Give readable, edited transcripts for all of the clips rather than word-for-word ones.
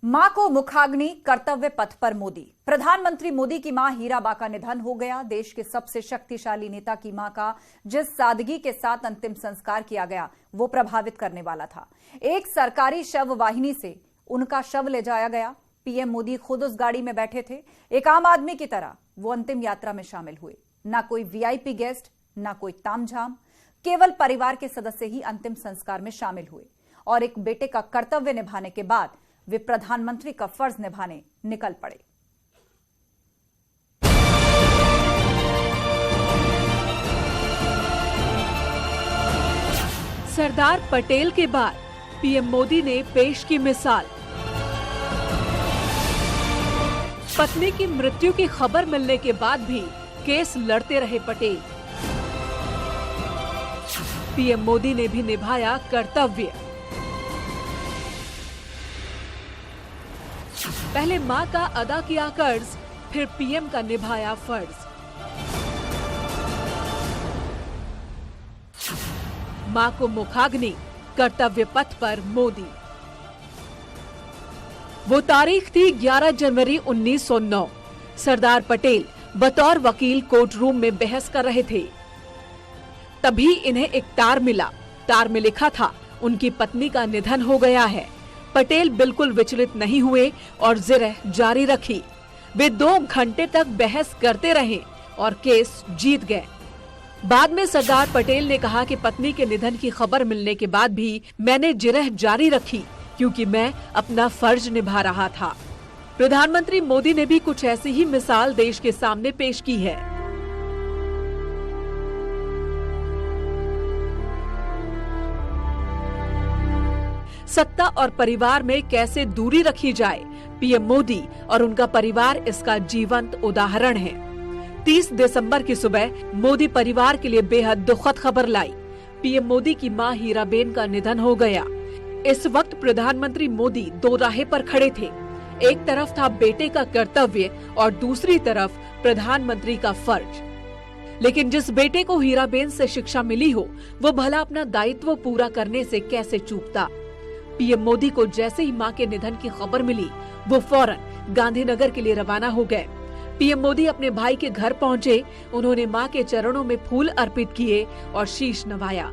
मां को मुखाग्नि, कर्तव्य पथ पर मोदी। प्रधानमंत्री मोदी की मां हीराबा का निधन हो गया। देश के सबसे शक्तिशाली नेता की मां का जिस सादगी के साथ अंतिम संस्कार किया गया वो प्रभावित करने वाला था। एक सरकारी शव वाहिनी से उनका शव ले जाया गया। पीएम मोदी खुद उस गाड़ी में बैठे थे। एक आम आदमी की तरह वो अंतिम यात्रा में शामिल हुए। ना कोई वीआईपी गेस्ट, ना कोई तामझाम, केवल परिवार के सदस्य ही अंतिम संस्कार में शामिल हुए और एक बेटे का कर्तव्य निभाने के बाद वे प्रधानमंत्री का फर्ज निभाने निकल पड़े। सरदार पटेल के बाद पीएम मोदी ने पेश की मिसाल। पत्नी की मृत्यु की खबर मिलने के बाद भी केस लड़ते रहे पटेल। पीएम मोदी ने भी निभाया कर्तव्य। पहले मां का अदा किया कर्ज, फिर पीएम का निभाया फर्ज। मां को मुखाग्नि, कर्तव्य पथ पर मोदी। वो तारीख थी 11 जनवरी 1909। सरदार पटेल बतौर वकील कोर्ट रूम में बहस कर रहे थे। तभी इन्हें एक तार मिला। तार में लिखा था, उनकी पत्नी का निधन हो गया है। पटेल बिल्कुल विचलित नहीं हुए और जिरह जारी रखी। वे 2 घंटे तक बहस करते रहे और केस जीत गए। बाद में सरदार पटेल ने कहा कि पत्नी के निधन की खबर मिलने के बाद भी मैंने जिरह जारी रखी क्योंकि मैं अपना फर्ज निभा रहा था। प्रधानमंत्री मोदी ने भी कुछ ऐसी ही मिसाल देश के सामने पेश की है। सत्ता और परिवार में कैसे दूरी रखी जाए, पीएम मोदी और उनका परिवार इसका जीवंत उदाहरण है। 30 दिसंबर की सुबह मोदी परिवार के लिए बेहद दुखद खबर लाई। पीएम मोदी की मां हीराबेन का निधन हो गया। इस वक्त प्रधानमंत्री मोदी दो राहे पर खड़े थे। एक तरफ था बेटे का कर्तव्य और दूसरी तरफ प्रधानमंत्री का फर्ज। लेकिन जिस बेटे को हीराबेन से शिक्षा मिली हो, वो भला अपना दायित्व पूरा करने से कैसे चूकता। पीएम मोदी को जैसे ही मां के निधन की खबर मिली, वो फौरन गांधीनगर के लिए रवाना हो गए। पीएम मोदी अपने भाई के घर पहुंचे। उन्होंने मां के चरणों में फूल अर्पित किए और शीश नवाया।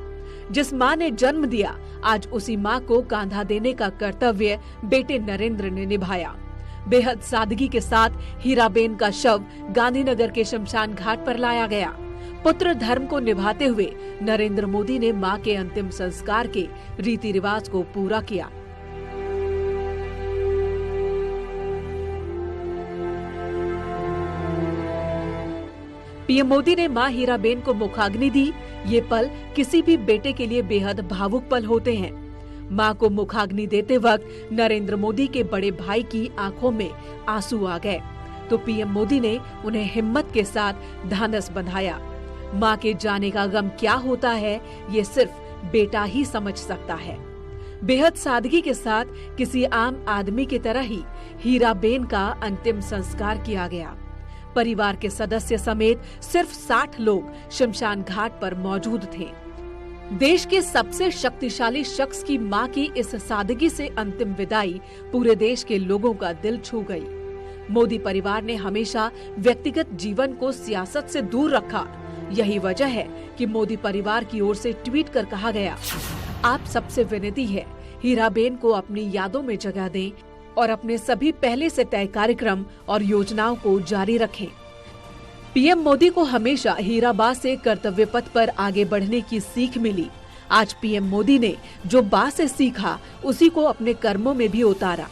जिस मां ने जन्म दिया, आज उसी मां को कांधा देने का कर्तव्य बेटे नरेंद्र ने निभाया। बेहद सादगी के साथ हीराबेन का शव गांधीनगर के शमशान घाट पर लाया गया। पुत्र धर्म को निभाते हुए नरेंद्र मोदी ने मां के अंतिम संस्कार के रीति रिवाज को पूरा किया। पीएम मोदी ने मां हीराबेन को मुखाग्नि दी। ये पल किसी भी बेटे के लिए बेहद भावुक पल होते हैं। मां को मुखाग्नि देते वक्त नरेंद्र मोदी के बड़े भाई की आंखों में आंसू आ गए, तो पीएम मोदी ने उन्हें हिम्मत के साथ ढांढस बंधाया। मां के जाने का गम क्या होता है, ये सिर्फ बेटा ही समझ सकता है। बेहद सादगी के साथ किसी आम आदमी की तरह ही हीराबेन का अंतिम संस्कार किया गया। परिवार के सदस्य समेत सिर्फ 60 लोग शमशान घाट पर मौजूद थे। देश के सबसे शक्तिशाली शख्स की मां की इस सादगी से अंतिम विदाई पूरे देश के लोगों का दिल छू गई। मोदी परिवार ने हमेशा व्यक्तिगत जीवन को सियासत से दूर रखा। यही वजह है कि मोदी परिवार की ओर से ट्वीट कर कहा गया, आप सबसे विनती है, हीराबेन को अपनी यादों में जगह दें और अपने सभी पहले से तय कार्यक्रम और योजनाओं को जारी रखें। पीएम मोदी को हमेशा हीराबा से कर्तव्य पथ पर आगे बढ़ने की सीख मिली। आज पीएम मोदी ने जो बा से सीखा, उसी को अपने कर्मों में भी उतारा।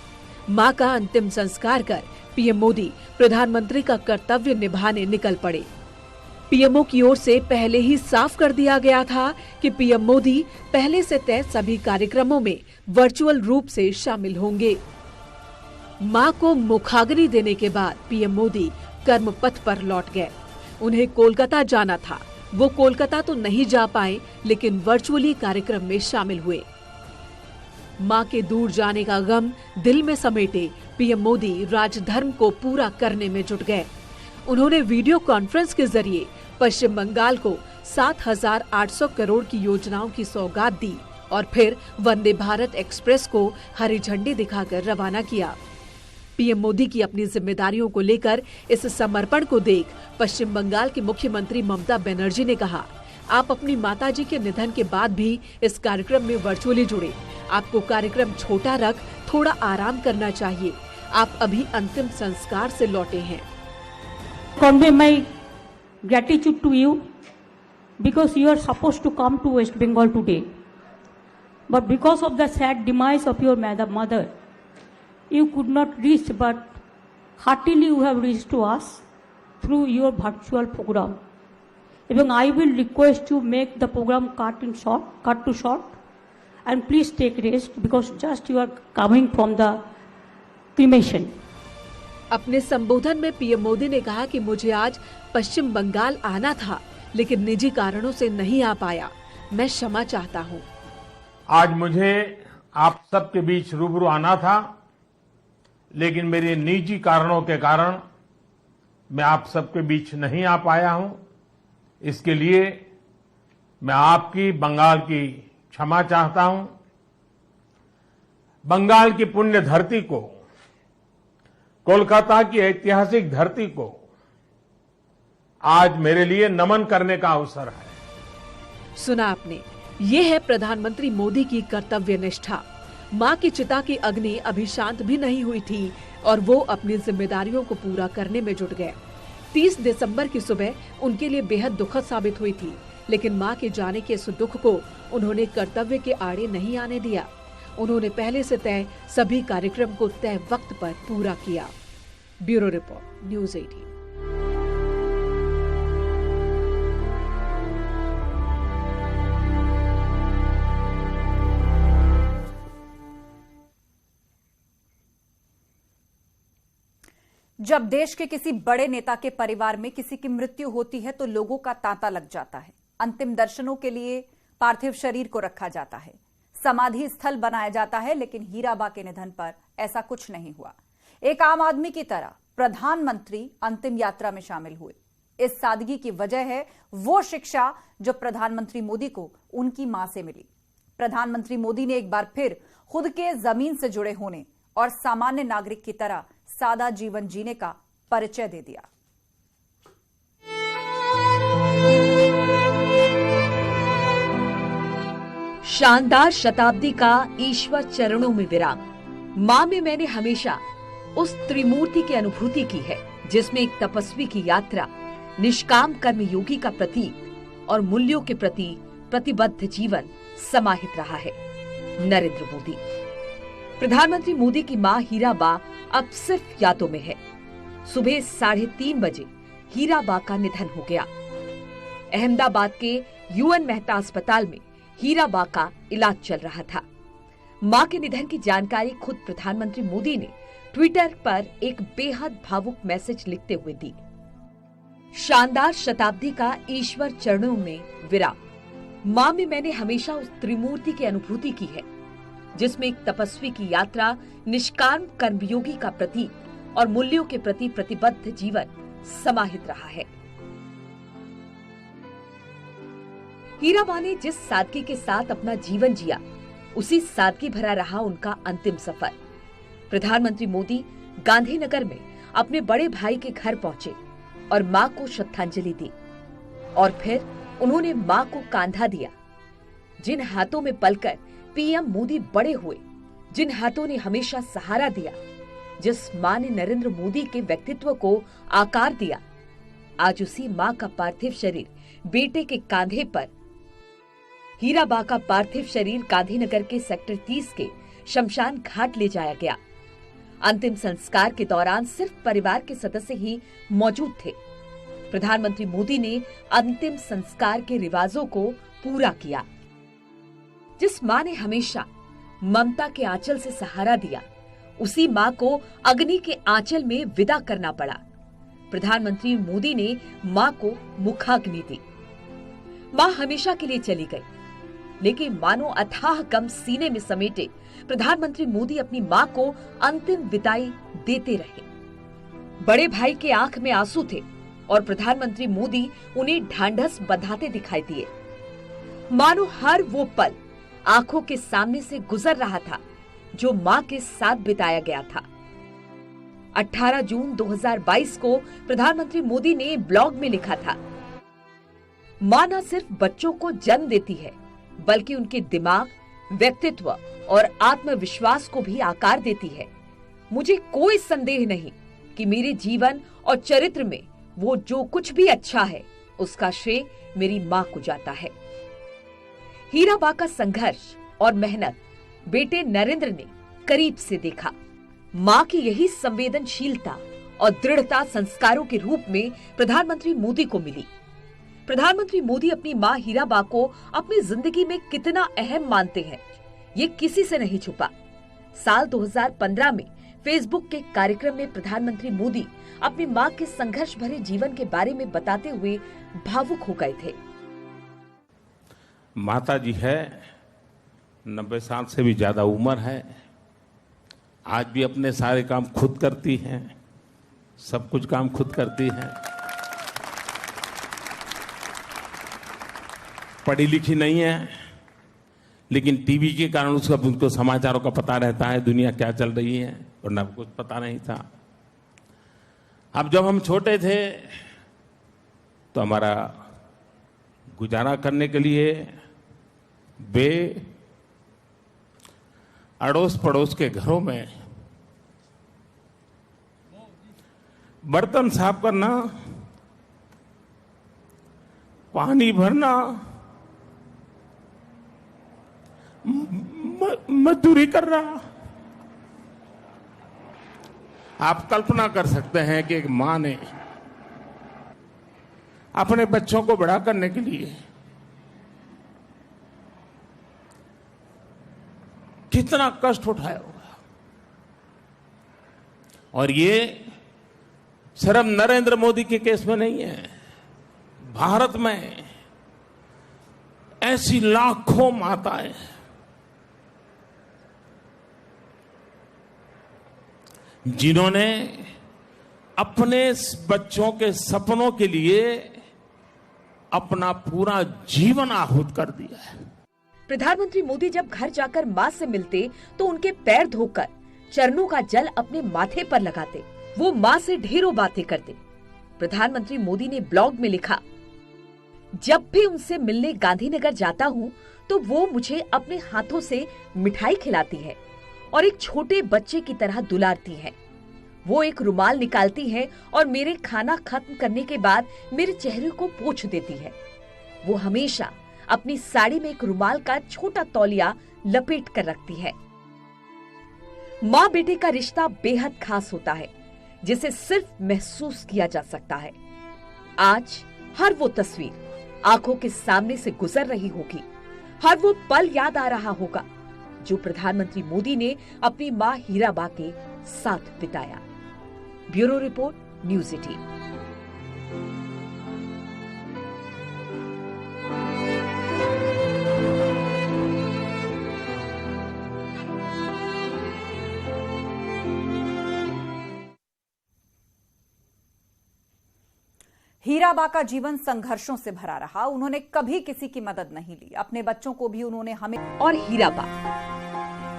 मां का अंतिम संस्कार कर पीएम मोदी प्रधानमंत्री का कर्तव्य निभाने निकल पड़े। पीएमओ की ओर से पहले ही साफ कर दिया गया था कि पीएम मोदी पहले से तय सभी कार्यक्रमों में वर्चुअल रूप से शामिल होंगे। मां को मुखाग्नि देने के बाद पीएम मोदी कर्म पथ पर लौट गए। उन्हें कोलकाता जाना था। वो कोलकाता तो नहीं जा पाए, लेकिन वर्चुअली कार्यक्रम में शामिल हुए। मां के दूर जाने का गम दिल में समेटे पीएम मोदी राजधर्म को पूरा करने में जुट गए। उन्होंने वीडियो कॉन्फ्रेंस के जरिए पश्चिम बंगाल को 7,800 करोड़ की योजनाओं की सौगात दी और फिर वंदे भारत एक्सप्रेस को हरी झंडी दिखाकर रवाना किया। पीएम मोदी की अपनी जिम्मेदारियों को लेकर इस समर्पण को देख पश्चिम बंगाल की मुख्यमंत्री ममता बनर्जी ने कहा, आप अपनी माताजी के निधन के बाद भी इस कार्यक्रम में वर्चुअली जुड़े। आपको कार्यक्रम छोटा रख थोड़ा आराम करना चाहिए। आप अभी अंतिम संस्कार से लौटे हैं। Convey my gratitude to you because you are supposed to come to West Bengal today. But because of the sad demise of your mother, you could not reach, but heartily you have reached to us through your virtual program. Even I will request you make the program cut to short, and please take rest because just you are coming from the cremation. अपने संबोधन में PM Modi ने कहा कि मुझे आज पश्चिम बंगाल आना था, लेकिन निजी कारणों से नहीं आ पाया। मैं क्षमा चाहता हूँ। आज मुझे आप सबके बीच रूबरू आना था, लेकिन मेरे निजी कारणों के कारण मैं आप सबके बीच नहीं आ पाया हूं। इसके लिए मैं आपकी बंगाल की क्षमा चाहता हूं। बंगाल की पुण्य धरती को, कोलकाता की ऐतिहासिक धरती को आज मेरे लिए नमन करने का अवसर है। सुना आपने, ये है प्रधानमंत्री मोदी की कर्तव्य निष्ठा। मां की चिता की अग्नि अभी शांत भी नहीं हुई थी और वो अपनी जिम्मेदारियों को पूरा करने में जुट गए। 30 दिसंबर की सुबह उनके लिए बेहद दुखद साबित हुई थी, लेकिन मां के जाने के इस दुख को उन्होंने कर्तव्य के आड़े नहीं आने दिया। उन्होंने पहले से तय सभी कार्यक्रम को तय वक्त पर पूरा किया। Bureau report, news 18। जब देश के किसी बड़े नेता के परिवार में किसी की मृत्यु होती है तो लोगों का तांता लग जाता है। अंतिम दर्शनों के लिए पार्थिव शरीर को रखा जाता है, समाधि स्थल बनाया जाता है, लेकिन हीराबा के निधन पर ऐसा कुछ नहीं हुआ। एक आम आदमी की तरह प्रधानमंत्री अंतिम यात्रा में शामिल हुए। इस सादगी की वजह है वो शिक्षा जो प्रधानमंत्री मोदी को उनकी मां से मिली। प्रधानमंत्री मोदी ने एक बार फिर खुद के जमीन से जुड़े होने और सामान्य नागरिक की तरह सादा जीवन जीने का परिचय दे दिया। शानदार शताब्दी का ईश्वर चरणों में विराम। मां में मैंने हमेशा उस त्रिमूर्ति की अनुभूति की है जिसमें एक तपस्वी की यात्रा, निष्काम कर्म योगी का प्रतीक और मूल्यों के प्रति प्रतिबद्ध जीवन समाहित रहा है। नरेंद्र मोदी। प्रधानमंत्री मोदी की मां हीराबा अब सिर्फ यादों में है। सुबह 3:30 बजे हीराबा का निधन हो गया। अहमदाबाद के यूएन मेहता अस्पताल में हीराबा का इलाज चल रहा था। मां के निधन की जानकारी खुद प्रधानमंत्री मोदी ने ट्विटर पर एक बेहद भावुक मैसेज लिखते हुए दी। शानदार शताब्दी का ईश्वर चरणों में विराम। मां में मैंने हमेशा उस त्रिमूर्ति की अनुभूति की है जिसमें एक तपस्वी की यात्रा, निष्काम कर्मयोगी का प्रतीक और मूल्यों के प्रति प्रतिबद्ध जीवन समाहित रहा है। हीराबा ने जिस सादगी के साथ अपना जीवन जिया, उसी सादगी भरा रहा उनका अंतिम सफर। प्रधानमंत्री मोदी गांधीनगर में अपने बड़े भाई के घर पहुंचे और मां को श्रद्धांजलि दी और फिर उन्होंने मां को कांधा दिया। जिन हाथों में पलकर पीएम मोदी बड़े हुए, जिन हाथों ने हमेशा सहारा दिया, जिस मां ने नरेंद्र मोदी के व्यक्तित्व को आकार दिया, आज उसी मां का पार्थिव शरीर बेटे के कांधे पर। हीराबा का पार्थिव शरीर गांधीनगर के सेक्टर 30 के शमशान घाट ले जाया गया। अंतिम संस्कार के दौरान सिर्फ परिवार के सदस्य ही मौजूद थे। प्रधानमंत्री मोदी ने अंतिम संस्कार के रिवाजों को पूरा किया। जिस मां ने हमेशा ममता के आंचल से सहारा दिया, उसी मां को अग्नि के आंचल में विदा करना पड़ा। प्रधानमंत्री मोदी ने मां को मुखाग्नि दी। मां हमेशा के लिए चली गई, लेकिन मानो अथाह गम सीने में समेटे प्रधानमंत्री मोदी अपनी मां को अंतिम विदाई देते रहे। बड़े भाई के आंख में आंसू थे और प्रधानमंत्री मोदी उन्हें ढांढस बंधाते दिखाई दिए। मानो हर वो पल आंखों के सामने से गुजर रहा था, जो मां के साथ बिताया गया था। 18 जून 2022 को प्रधानमंत्री मोदी ने ब्लॉग में लिखा था, मां न सिर्फ बच्चों को जन्म देती है, बल्कि उनके दिमाग, व्यक्तित्व और आत्मविश्वास को भी आकार देती है। मुझे कोई संदेह नहीं कि मेरे जीवन और चरित्र में वो जो कुछ भी अच्छा है, उसका श्रेय मेरी मां को जाता है। हीराबा का संघर्ष और मेहनत बेटे नरेंद्र ने करीब से देखा। मां की यही संवेदनशीलता और दृढ़ता संस्कारों के रूप में प्रधानमंत्री मोदी को मिली। प्रधानमंत्री मोदी अपनी मां हीराबा को अपनी जिंदगी में कितना अहम मानते हैं, ये किसी से नहीं छुपा। साल 2015 में फेसबुक के कार्यक्रम में प्रधानमंत्री मोदी अपनी मां के संघर्ष भरे जीवन के बारे में बताते हुए भावुक हो गए थे। माता जी है, 90 साल से भी ज्यादा उम्र है, आज भी अपने सारे काम खुद करती हैं, सब कुछ काम खुद करती हैं। पढ़ी लिखी नहीं है, लेकिन टीवी के कारण उनको समाचारों का पता रहता है, दुनिया क्या चल रही है, वरना कुछ पता नहीं था। अब जब हम छोटे थे तो हमारा गुजारा करने के लिए वे अड़ोस पड़ोस के घरों में बर्तन साफ करना, पानी भरना, मजदूरी करना। आप कल्पना कर सकते हैं कि एक मां ने अपने बच्चों को बड़ा करने के लिए कितना कष्ट उठाया होगा। और ये सिर्फ नरेंद्र मोदी के केस में नहीं है, भारत में ऐसी लाखों माताएं जिन्होंने अपने बच्चों के सपनों के लिए अपना पूरा जीवन आहूत कर दिया है। प्रधानमंत्री मोदी जब घर जाकर मां से मिलते तो उनके पैर धोकर चरणों का जल अपने माथे पर लगाते। वो मां से ढेरों बातें करते। प्रधानमंत्री मोदी ने ब्लॉग में लिखा, जब भी उनसे मिलने गांधीनगर जाता हूँ तो वो मुझे अपने हाथों से मिठाई खिलाती है और एक छोटे बच्चे की तरह दुलारती है। वो एक रुमाल निकालती है और मेरे खाना खत्म करने के बाद मेरे चेहरे को पोंछ देती है। वो हमेशा अपनी साड़ी में एक रुमाल का छोटा तौलिया लपेट कर रखती है। माँ बेटे का रिश्ता बेहद खास होता है, जिसे सिर्फ महसूस किया जा सकता है। आज हर वो तस्वीर आंखों के सामने से गुजर रही होगी, हर वो पल याद आ रहा होगा जो प्रधानमंत्री मोदी ने अपनी मां हीराबा के साथ बिताया। Bureau report, news 18। हीराबा का जीवन संघर्षों से भरा रहा। उन्होंने कभी किसी की मदद नहीं ली। अपने बच्चों को भी उन्होंने हमें और हीराबा,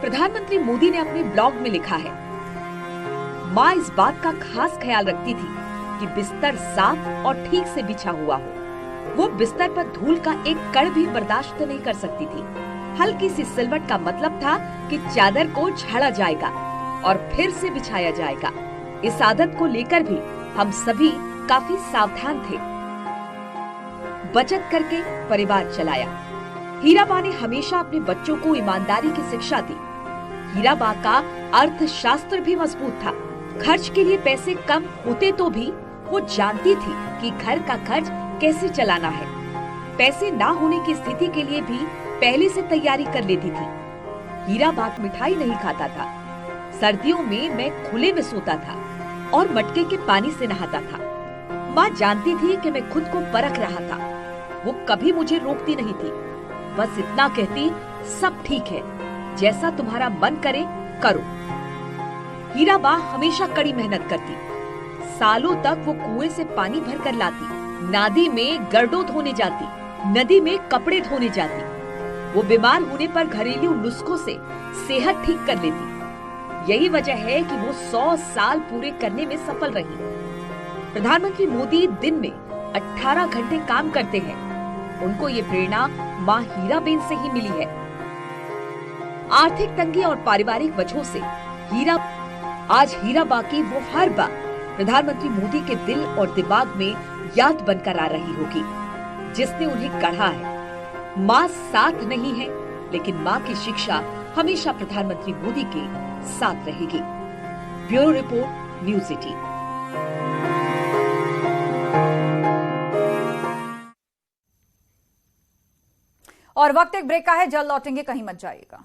प्रधानमंत्री मोदी ने अपने ब्लॉग में लिखा है, माँ इस बात का खास ख्याल रखती थी कि बिस्तर साफ और ठीक से बिछा हुआ हो। वो बिस्तर पर धूल का एक कण भी बर्दाश्त नहीं कर सकती थी। हल्की सी सिलवट का मतलब था कि चादर को झाड़ा जाएगा और फिर से बिछाया जाएगा। इस आदत को लेकर भी हम सभी काफी सावधान थे। बचत करके परिवार चलाया। हीराबा ने हमेशा अपने बच्चों को ईमानदारी की शिक्षा दी। हीराबा का अर्थशास्त्र भी मजबूत था। खर्च के लिए पैसे कम होते तो भी वो जानती थी कि घर का खर्च कैसे चलाना है। पैसे ना होने की स्थिति के लिए भी पहले से तैयारी कर लेती थी। हीराबा मिठाई नहीं खाता था। सर्दियों में मैं खुले में सोता था और मटके के पानी से नहाता था। माँ जानती थी कि मैं खुद को परख रहा था। वो कभी मुझे रोकती नहीं थी, बस इतना कहती, सब ठीक है, जैसा तुम्हारा मन करे करो। हीराबा हमेशा कड़ी मेहनत करती। सालों तक वो कुएं से पानी भर कर लाती, नादी में गड्ढों धोने जाती, नदी में कपड़े धोने जाती। वो बीमार होने पर घरेलू नुस्खों से सेहत ठीक कर लेती। यही वजह है कि वो 100 साल पूरे करने में सफल रही। प्रधानमंत्री मोदी दिन में 18 घंटे काम करते हैं। उनको ये प्रेरणा मां हीराबेन से ही मिली है। आर्थिक तंगी और पारिवारिक वजहों से आज हीराबा की वो हर बार प्रधानमंत्री मोदी के दिल और दिमाग में याद बनकर आ रही होगी, जिसने उन्हें गढ़ा है। माँ साथ नहीं है, लेकिन माँ की शिक्षा हमेशा प्रधानमंत्री मोदी के साथ रहेगी। Bureau report, news 18। और वक्त एक ब्रेक का है, जल्द लौटेंगे, कहीं मत जाइएगा।